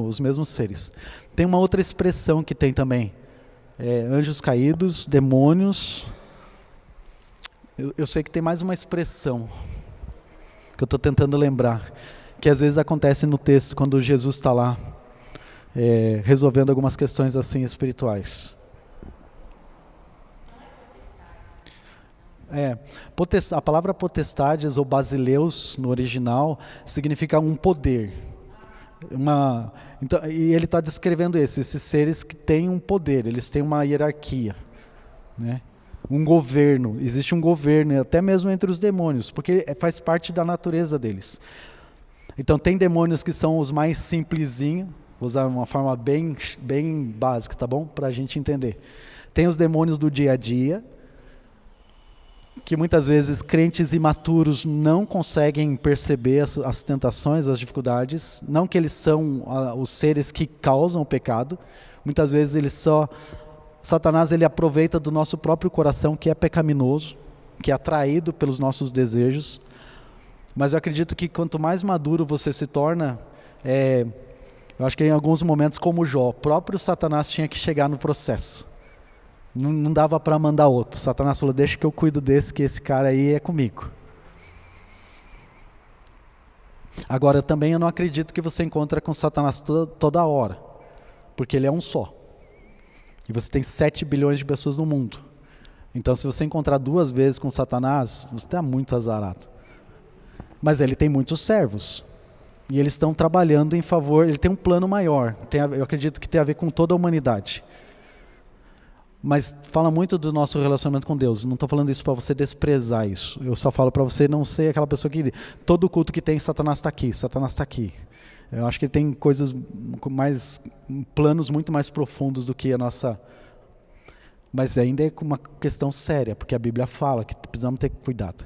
Os mesmos seres. Tem uma outra expressão que tem também. Anjos caídos, demônios. Eu sei que tem mais uma expressão que eu estou tentando lembrar, que às vezes acontece no texto quando Jesus está lá resolvendo algumas questões assim espirituais. A palavra potestades ou basileus no original significa um poder. Então, e ele está descrevendo esses seres que têm um poder, eles têm uma hierarquia, né? Um governo, existe um governo, até mesmo entre os demônios, porque faz parte da natureza deles. Então tem demônios que são os mais simplesinhos, vou usar uma forma bem básica, tá bom? Para a gente entender. Tem os demônios do dia a dia, que muitas vezes crentes imaturos não conseguem perceber as tentações, as dificuldades, não que eles são os seres que causam o pecado, muitas vezes Satanás ele aproveita do nosso próprio coração, que é pecaminoso, que é atraído pelos nossos desejos. Mas eu acredito que quanto mais maduro você se torna, eu acho que em alguns momentos, como Jó, o próprio Satanás tinha que chegar no processo. Não dava para mandar outro. Satanás falou: deixa que eu cuido desse, que esse cara aí é comigo. Agora, também eu não acredito que você encontra com Satanás toda hora, porque ele é um só. E você tem 7 bilhões de pessoas no mundo. Então, se você encontrar 2 vezes com Satanás, você está muito azarado. Mas ele tem muitos servos. E eles estão trabalhando em favor, ele tem um plano maior. Eu acredito que tem a ver com toda a humanidade. Mas fala muito do nosso relacionamento com Deus. Não estou falando isso para você desprezar isso. Eu só falo para você não ser aquela pessoa que todo culto que tem, Satanás está aqui, Satanás está aqui. Eu acho que ele tem planos muito mais profundos do que a nossa. Mas ainda é uma questão séria, porque a Bíblia fala que precisamos ter cuidado.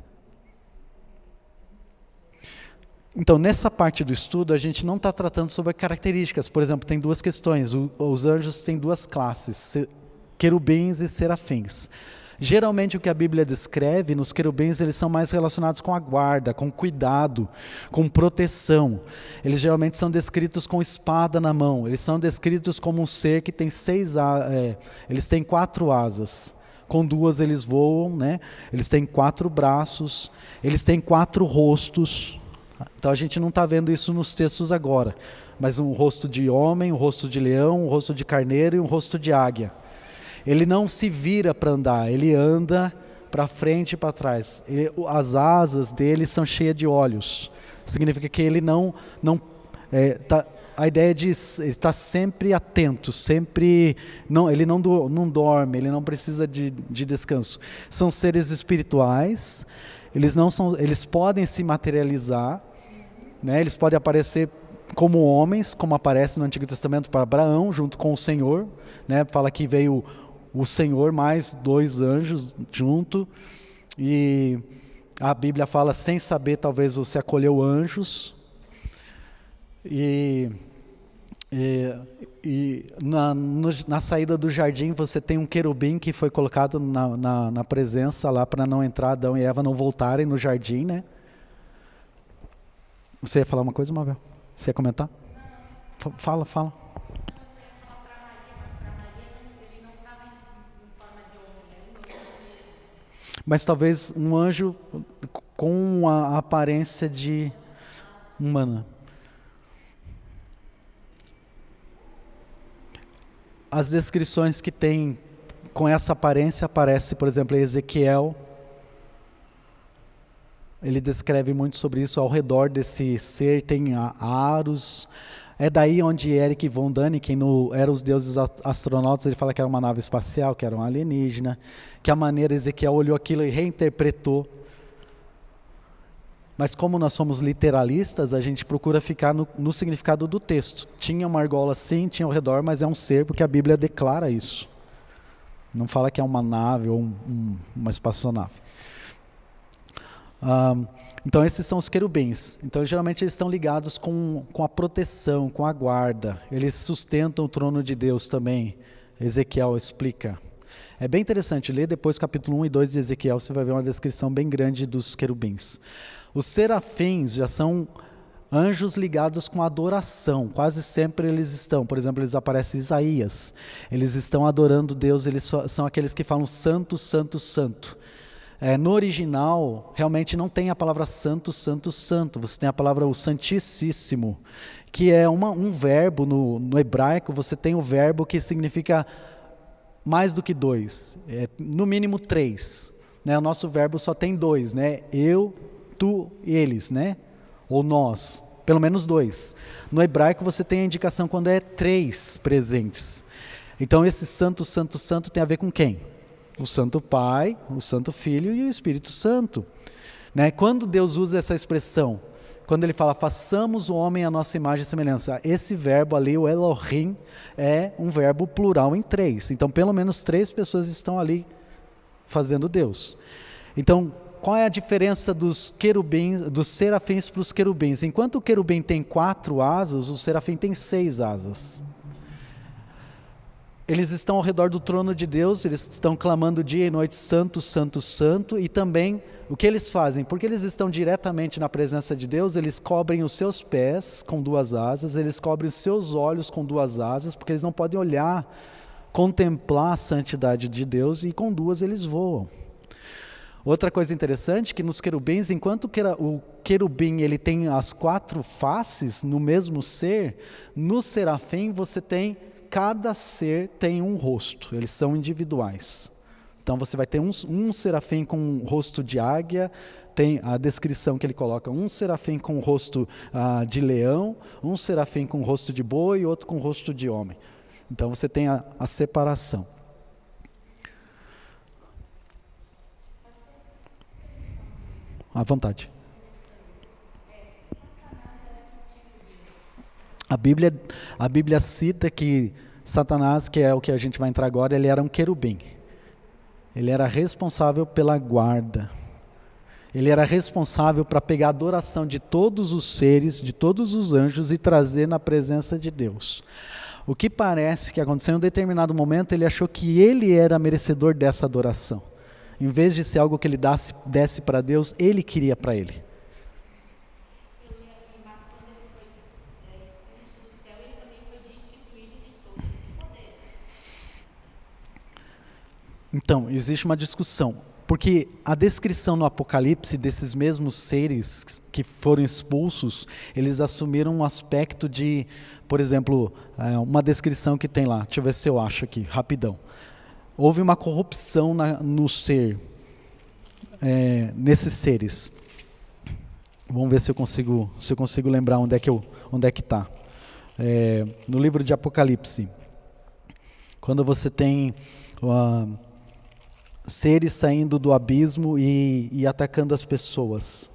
Então, nessa parte do estudo, a gente não está tratando sobre características. Por exemplo, tem 2 questões. Os anjos têm 2 classes, querubins e serafins. Geralmente o que a Bíblia descreve nos querubins, eles são mais relacionados com a guarda, com cuidado, com proteção. Eles geralmente são descritos com espada na mão. Eles são descritos como um ser que tem eles têm 4 asas. Com 2 eles voam, né? Eles têm 4 braços, eles têm 4 rostos. Então a gente não está vendo isso nos textos agora. Mas um rosto de homem, um rosto de leão, um rosto de carneiro e um rosto de águia. Ele não se vira para andar, ele anda para frente e para trás. As asas dele são cheias de olhos. Significa que ele a ideia de ele está sempre atento, ele não dorme, ele não precisa de descanso. São seres espirituais, eles podem se materializar, né? Eles podem aparecer como homens, como aparece no Antigo Testamento para Abraão, junto com o Senhor, né? Fala que veio o Senhor mais 2 anjos junto, e a Bíblia fala, sem saber, talvez você acolheu anjos, e na saída do jardim você tem um querubim que foi colocado na presença lá para não entrar, Adão e Eva não voltarem no jardim, né? Você ia falar uma coisa, Mabel? Você ia comentar? Fala. Mas talvez um anjo com a aparência de humana. As descrições que tem com essa aparência aparece, por exemplo, em Ezequiel. Ele descreve muito sobre isso. Ao redor desse ser tem aros. É daí onde Eric von Däniken, Era os Deuses Astronautas, ele fala que era uma nave espacial, que era um alienígena, que a maneira Ezequiel olhou aquilo e reinterpretou. Mas como nós somos literalistas, a gente procura ficar no significado do texto. Tinha uma argola sim, tinha ao redor, mas é um ser, porque a Bíblia declara isso. Não fala que é uma nave ou uma espaçonave. Então esses são os querubins. Então geralmente eles estão ligados com a proteção, com a guarda. Eles sustentam o trono de Deus também. Ezequiel explica. É bem interessante, ler depois capítulo 1 e 2 de Ezequiel, você vai ver uma descrição bem grande dos querubins. Os serafins já são anjos ligados com adoração, quase sempre eles estão, por exemplo, eles aparecem em Isaías, eles estão adorando Deus, eles são aqueles que falam santo, santo, santo. No original, realmente não tem a palavra santo, santo, santo, você tem a palavra o santíssimo, que é um verbo, no hebraico você tem o verbo que significa mais do que 2, no mínimo 3, né? O nosso verbo só tem 2, né? Eu, tu e eles, né? Ou nós, pelo menos 2. No hebraico você tem a indicação quando é 3 presentes. Então esse santo, santo, santo tem a ver com quem? O Santo Pai, o Santo Filho e o Espírito Santo, né? Quando Deus usa essa expressão, quando ele fala, façamos o homem à nossa imagem e semelhança, esse verbo ali, o Elohim, é um verbo plural em 3. Então, pelo menos 3 pessoas estão ali fazendo Deus. Então, qual é a diferença dos querubins, dos serafins para os querubins? Enquanto o querubim tem 4 asas, o serafim tem 6 asas. Eles estão ao redor do trono de Deus, eles estão clamando dia e noite, santo, santo, santo, e também o que eles fazem? Porque eles estão diretamente na presença de Deus, eles cobrem os seus pés com 2 asas, eles cobrem os seus olhos com 2 asas, porque eles não podem olhar, contemplar a santidade de Deus, e com 2 eles voam. Outra coisa interessante, que nos querubins, enquanto o querubim ele tem as 4 faces no mesmo ser, no serafim você tem, cada ser tem um rosto, eles são individuais. Então você vai ter um serafim com um rosto de águia, tem a descrição que ele coloca, um serafim com o rosto de leão, um serafim com o rosto de boi e outro com o rosto de homem. Então você tem a separação. À vontade. A Bíblia cita que Satanás, que é o que a gente vai entrar agora, ele era um querubim. Ele era responsável pela guarda. Ele era responsável para pegar a adoração de todos os seres, de todos os anjos e trazer na presença de Deus. O que parece que aconteceu em um determinado momento, ele achou que ele era merecedor dessa adoração. Em vez de ser algo que ele desse para Deus, ele queria para ele. Então, existe uma discussão, porque a descrição no Apocalipse desses mesmos seres que foram expulsos, eles assumiram um aspecto de, por exemplo, uma descrição que tem lá, deixa eu ver se eu acho aqui, rapidão. Houve uma corrupção no ser, nesses seres. Vamos ver se eu consigo lembrar onde é que está. No livro de Apocalipse, quando você tem seres saindo do abismo e atacando as pessoas.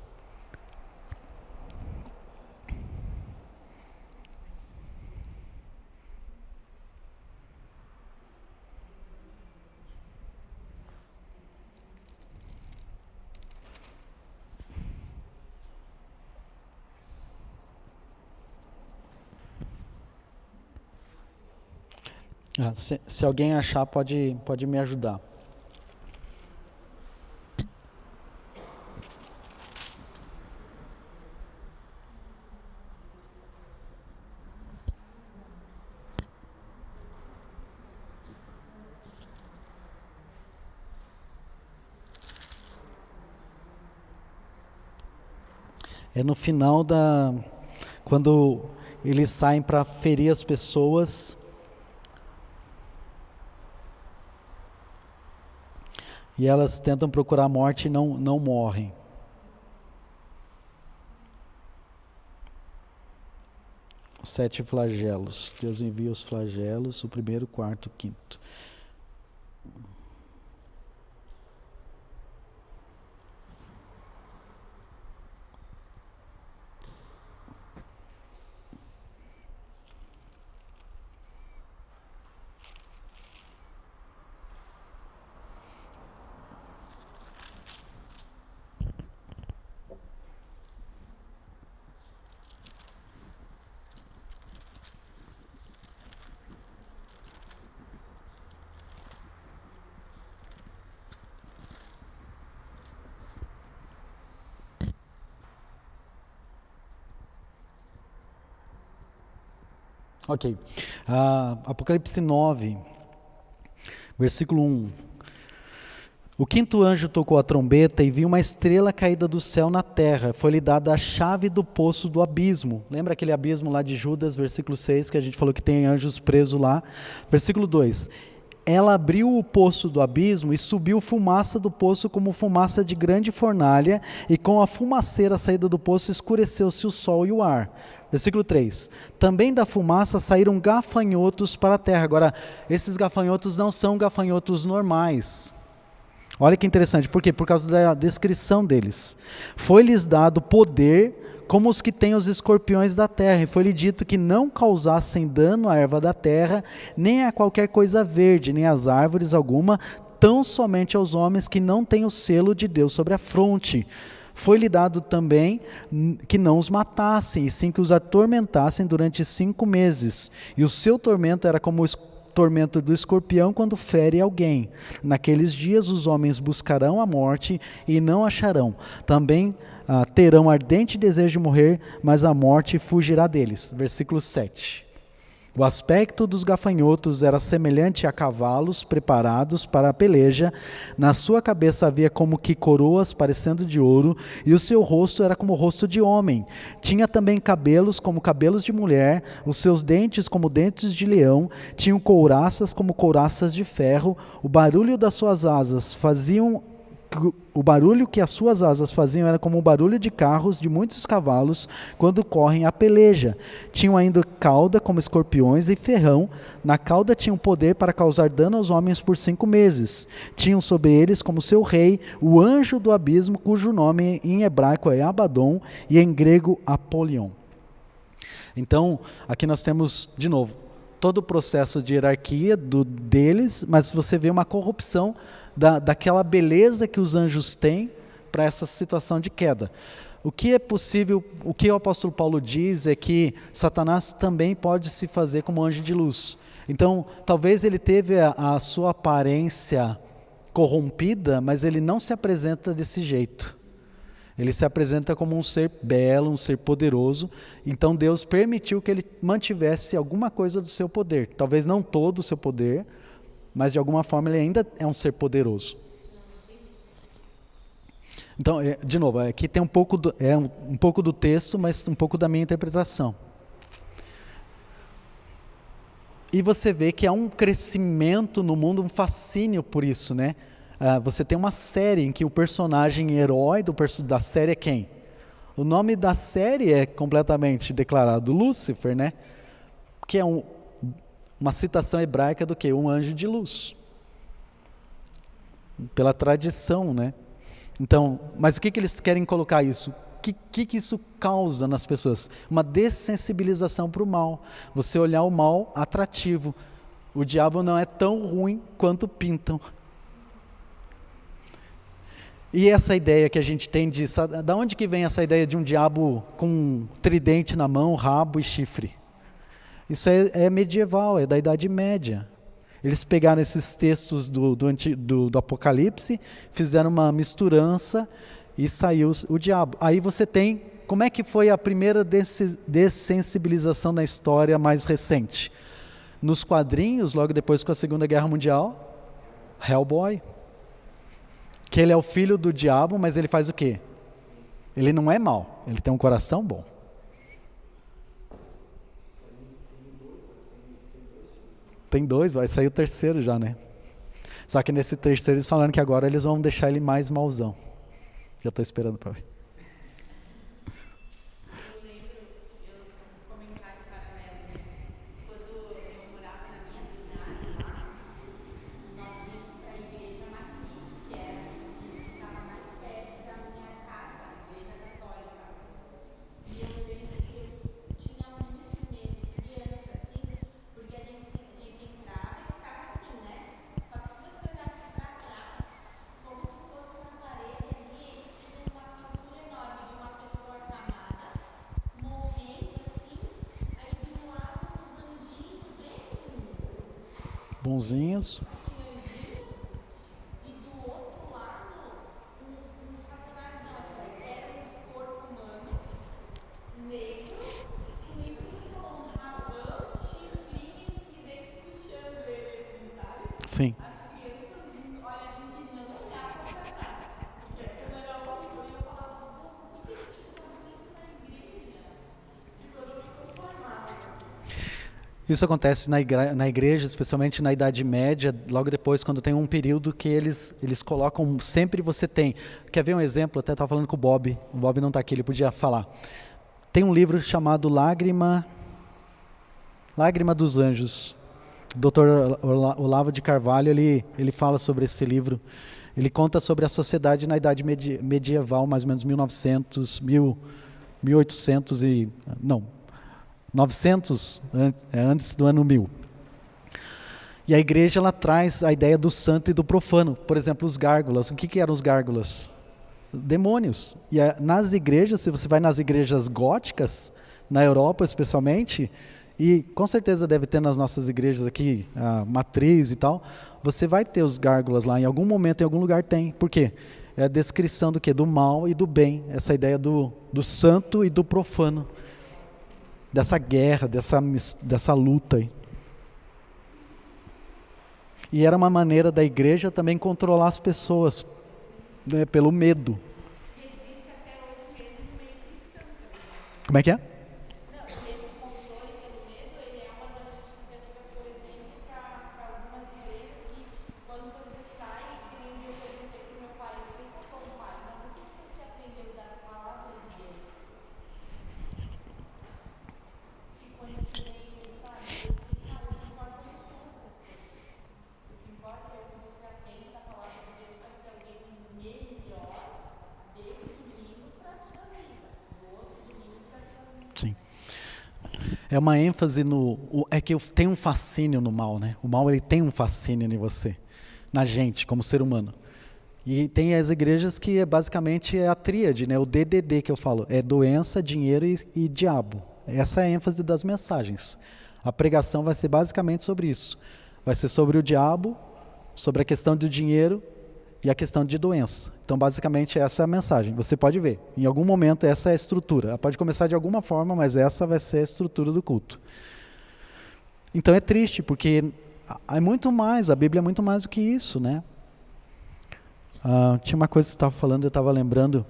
Se alguém achar, pode me ajudar. É no final quando eles saem para ferir as pessoas. E elas tentam procurar a morte e não morrem. Os 7 flagelos. Deus envia os flagelos, o primeiro, o quarto, o quinto. Ok. Apocalipse 9, versículo 1. O quinto anjo tocou a trombeta e viu uma estrela caída do céu na terra. Foi-lhe dada a chave do poço do abismo. Lembra aquele abismo lá de Judas, versículo 6, que a gente falou que tem anjos presos lá? Versículo 2. Ela abriu o poço do abismo e subiu fumaça do poço como fumaça de grande fornalha, e com a fumaceira saída do poço escureceu-se o sol e o ar. Versículo 3. Também da fumaça saíram gafanhotos para a terra. Agora, esses gafanhotos não são gafanhotos normais. Olha que interessante, por quê? Por causa da descrição deles. Foi-lhes dado poder como os que têm os escorpiões da terra, e foi-lhe dito que não causassem dano à erva da terra, nem a qualquer coisa verde, nem às árvores alguma, tão somente aos homens que não têm o selo de Deus sobre a fronte. Foi-lhe dado também que não os matassem, e sim que os atormentassem durante 5 meses. E o seu tormento era como o tormento do escorpião quando fere alguém. Naqueles dias os homens buscarão a morte e não acharão. Também terão ardente desejo de morrer, mas a morte fugirá deles. Versículo 7. O aspecto dos gafanhotos era semelhante a cavalos preparados para a peleja. Na sua cabeça havia como que coroas parecendo de ouro, e o seu rosto era como o rosto de homem. Tinha também cabelos como cabelos de mulher, os seus dentes como dentes de leão, tinham couraças como couraças de ferro. O barulho que as suas asas faziam era como o barulho de carros de muitos cavalos quando correm a peleja. Tinham ainda cauda como escorpiões e ferrão. Na cauda tinham poder para causar dano aos homens por 5 meses. Tinham sobre eles como seu rei o anjo do abismo, cujo nome em hebraico é Abaddon e em grego Apolion. Então, aqui nós temos, de novo, todo o processo de hierarquia deles, mas você vê uma corrupção daquela beleza que os anjos têm para essa situação de queda. O que é possível, o que o apóstolo Paulo diz é que Satanás também pode se fazer como anjo de luz. Então, talvez ele teve a sua aparência corrompida, mas ele não se apresenta desse jeito. Ele se apresenta como um ser belo, um ser poderoso. Então Deus permitiu que ele mantivesse alguma coisa do seu poder. Talvez não todo o seu poder, mas de alguma forma ele ainda é um ser poderoso. Então, de novo, aqui tem um pouco do texto, mas um pouco da minha interpretação. E você vê que há um crescimento no mundo, um fascínio por isso, né? Você tem uma série em que o personagem herói da série é quem? O nome da série é completamente declarado Lúcifer, né? Que é uma citação hebraica do quê? Um anjo de luz. Pela tradição, né? Então, mas o que eles querem colocar isso? O que isso causa nas pessoas? Uma dessensibilização para o mal. Você olhar o mal atrativo. O diabo não é tão ruim quanto pintam. E essa ideia que a gente tem da onde que vem essa ideia de um diabo com um tridente na mão, rabo e chifre? Isso é medieval, é da Idade Média. Eles pegaram esses textos do Apocalipse, fizeram uma misturança e saiu o diabo. Aí você tem, como é que foi a primeira dessensibilização na história mais recente? Nos quadrinhos, logo depois com a Segunda Guerra Mundial, Hellboy. Que ele é o filho do diabo, mas ele faz o quê? Ele não é mau, ele tem um coração bom. Tem 2, vai sair o terceiro já, né? Só que nesse terceiro eles falaram que agora eles vão deixar ele mais mauzão. Já estou esperando para ver. Bonzinhos. Sim. Isso acontece na igreja, especialmente na Idade Média, logo depois, quando tem um período que eles colocam, sempre você tem. Quer ver um exemplo? Eu até estava falando com o Bob não está aqui, ele podia falar. Tem um livro chamado Lágrima dos Anjos. O Dr. Olavo de Carvalho, ele fala sobre esse livro. Ele conta sobre a sociedade na Idade Medieval, mais ou menos 1900, 1800 e... Não, 900 antes do ano 1000. E a igreja ela traz a ideia do santo e do profano. Por exemplo, os gárgulas. O que eram os gárgulas? Demônios. E nas igrejas, se você vai nas igrejas góticas, na Europa especialmente, e com certeza deve ter nas nossas igrejas aqui, a matriz e tal, você vai ter os gárgulas lá. Em algum momento, em algum lugar tem. Por quê? É a descrição do quê? Do mal e do bem. Essa ideia do santo e do profano. Dessa guerra, dessa luta aí. E era uma maneira da igreja também controlar as pessoas, né, pelo medo. Como é que é? Sim. É uma ênfase é que tem um fascínio no mal, né? O mal ele tem um fascínio em você, na gente, como ser humano. E tem as igrejas que basicamente é a tríade, né? O DDD que eu falo, é doença, dinheiro e diabo. Essa é a ênfase das mensagens. A pregação vai ser basicamente sobre isso. Vai ser sobre o diabo, sobre a questão do dinheiro e a questão de doença. Então, basicamente, essa é a mensagem. Você pode ver, em algum momento, essa é a estrutura. Ela pode começar de alguma forma, mas essa vai ser a estrutura do culto. Então, é triste, porque é muito mais, a Bíblia é muito mais do que isso, né? Tinha uma coisa que você estava falando, eu estava lembrando,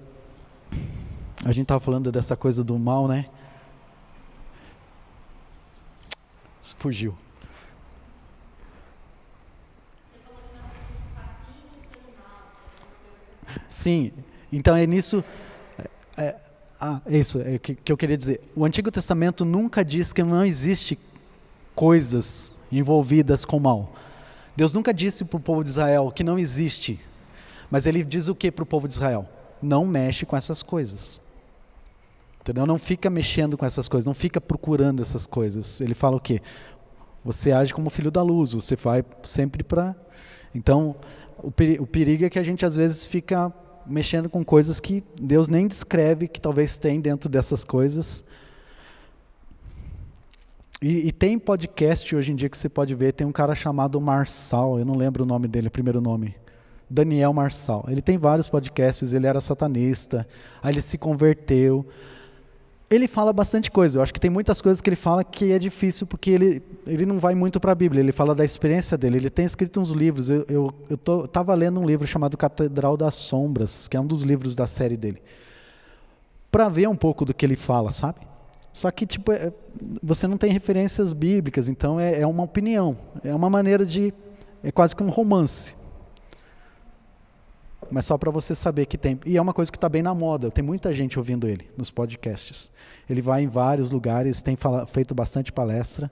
a gente estava falando dessa coisa do mal, né? Fugiu. Sim, então é nisso, isso é que eu queria dizer. O Antigo Testamento nunca diz que não existe coisas envolvidas com mal. Deus nunca disse para o povo de Israel que não existe, mas ele diz o que para o povo de Israel? Não mexe com essas coisas. Entendeu? Não fica mexendo com essas coisas, não fica procurando essas coisas. Ele fala o quê? Você age como filho da luz, você vai sempre para... Então, o perigo é que a gente às vezes fica mexendo com coisas que Deus nem descreve, que talvez tem dentro dessas coisas. E tem podcast hoje em dia que você pode ver, tem um cara chamado Marçal, eu não lembro o nome dele, o primeiro nome. Daniel Marçal. Ele tem vários podcasts, ele era satanista, aí ele se converteu. Ele fala bastante coisa, eu acho que tem muitas coisas que ele fala que é difícil, porque ele não vai muito para a Bíblia, ele fala da experiência dele, ele tem escrito uns livros, eu estava lendo um livro chamado Catedral das Sombras, que é um dos livros da série dele, para ver um pouco do que ele fala, sabe? Só que tipo, você não tem referências bíblicas, então é uma opinião, é uma maneira é quase que um romance. Mas só para você saber que tem. E é uma coisa que está bem na moda, tem muita gente ouvindo ele nos podcasts. Ele vai em vários lugares, tem feito bastante palestra.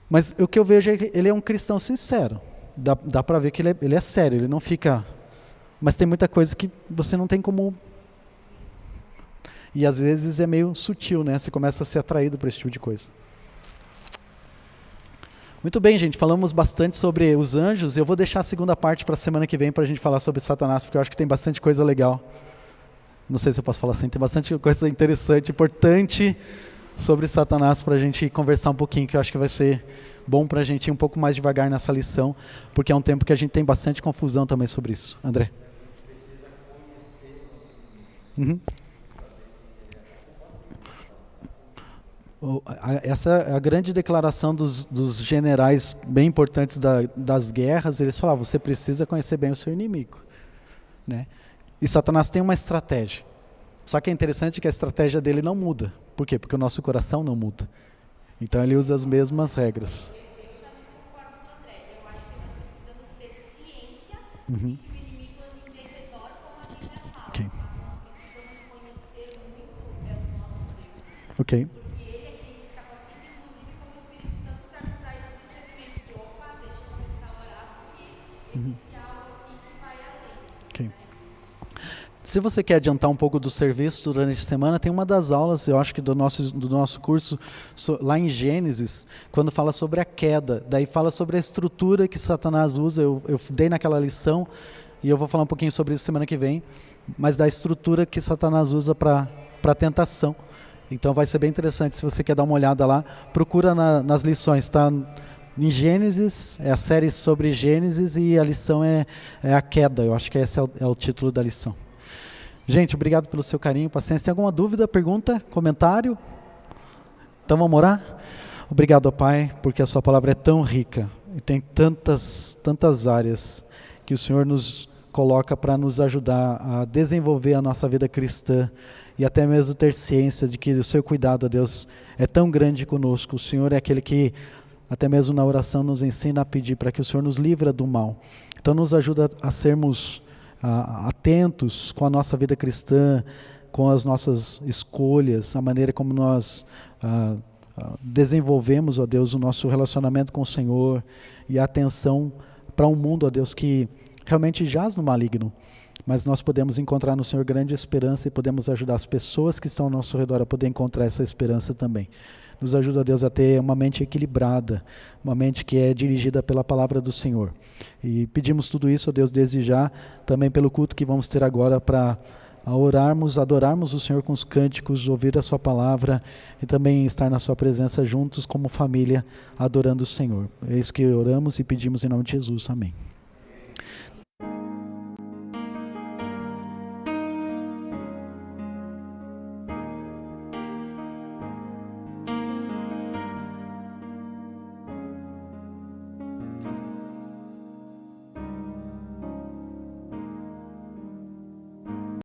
Mas o que eu vejo é que ele é um cristão sincero. Dá para ver que ele é sério, ele não fica... Mas tem muita coisa que você não tem como... E às vezes é meio sutil, né? Você começa a ser atraído por esse tipo de coisa. Muito bem, gente. Falamos bastante sobre os anjos. Eu vou deixar a segunda parte para a semana que vem para a gente falar sobre Satanás, porque eu acho que tem bastante coisa legal. Não sei se eu posso falar assim. Tem bastante coisa interessante, importante sobre Satanás para a gente conversar um pouquinho, que eu acho que vai ser bom para a gente ir um pouco mais devagar nessa lição, porque é um tempo que a gente tem bastante confusão também sobre isso. André? Uhum. Essa é a grande declaração dos generais bem importantes das guerras. Eles falavam, você precisa conhecer bem o seu inimigo, né? E Satanás tem uma estratégia. Só que é interessante que a estratégia dele não muda. Por quê? Porque o nosso coração não muda. Então ele usa as mesmas regras. Eu já não concordo com o André. Eu acho que nós precisamos ter ciência Uhum. de que o inimigo anda em derredor, como a Bíblia fala. Ok. Nós precisamos conhecer muito o nosso Deus. Ok. Porque ele é quem nos capacita, inclusive como Espírito Santo, para nos dar esse discernimento de, opa, deixa eu começar a orar, porque existe algo aqui que vai além. Ok. Se você quer adiantar um pouco do serviço durante a semana, tem uma das aulas, eu acho que do nosso curso, lá em Gênesis, quando fala sobre a queda, daí fala sobre a estrutura que Satanás usa, eu dei naquela lição, e eu vou falar um pouquinho sobre isso semana que vem, mas da estrutura que Satanás usa para a tentação. Então vai ser bem interessante, se você quer dar uma olhada lá, procura nas lições, tá? Em Gênesis, é a série sobre Gênesis, e a lição é a queda, eu acho que esse é o título da lição. Gente, obrigado pelo seu carinho, paciência. Tem alguma dúvida, pergunta, comentário? Então vamos orar? Obrigado, ó Pai, porque a sua palavra é tão rica e tem tantas áreas que o Senhor nos coloca para nos ajudar a desenvolver a nossa vida cristã e até mesmo ter ciência de que o seu cuidado, ó Deus, é tão grande conosco. O Senhor é aquele que até mesmo na oração nos ensina a pedir para que o Senhor nos livre do mal. Então nos ajuda a sermos atentos com a nossa vida cristã, com as nossas escolhas, a maneira como nós desenvolvemos, ó Deus, o nosso relacionamento com o Senhor e a atenção para um mundo, ó Deus, que realmente jaz no maligno, mas nós podemos encontrar no Senhor grande esperança e podemos ajudar as pessoas que estão ao nosso redor a poder encontrar essa esperança também. Nos ajuda, Deus, a ter uma mente equilibrada, uma mente que é dirigida pela palavra do Senhor. E pedimos tudo isso, ó Deus, desde já, também pelo culto que vamos ter agora para orarmos, adorarmos o Senhor com os cânticos, ouvir a sua palavra e também estar na sua presença juntos como família, adorando o Senhor. É isso que oramos e pedimos em nome de Jesus. Amém.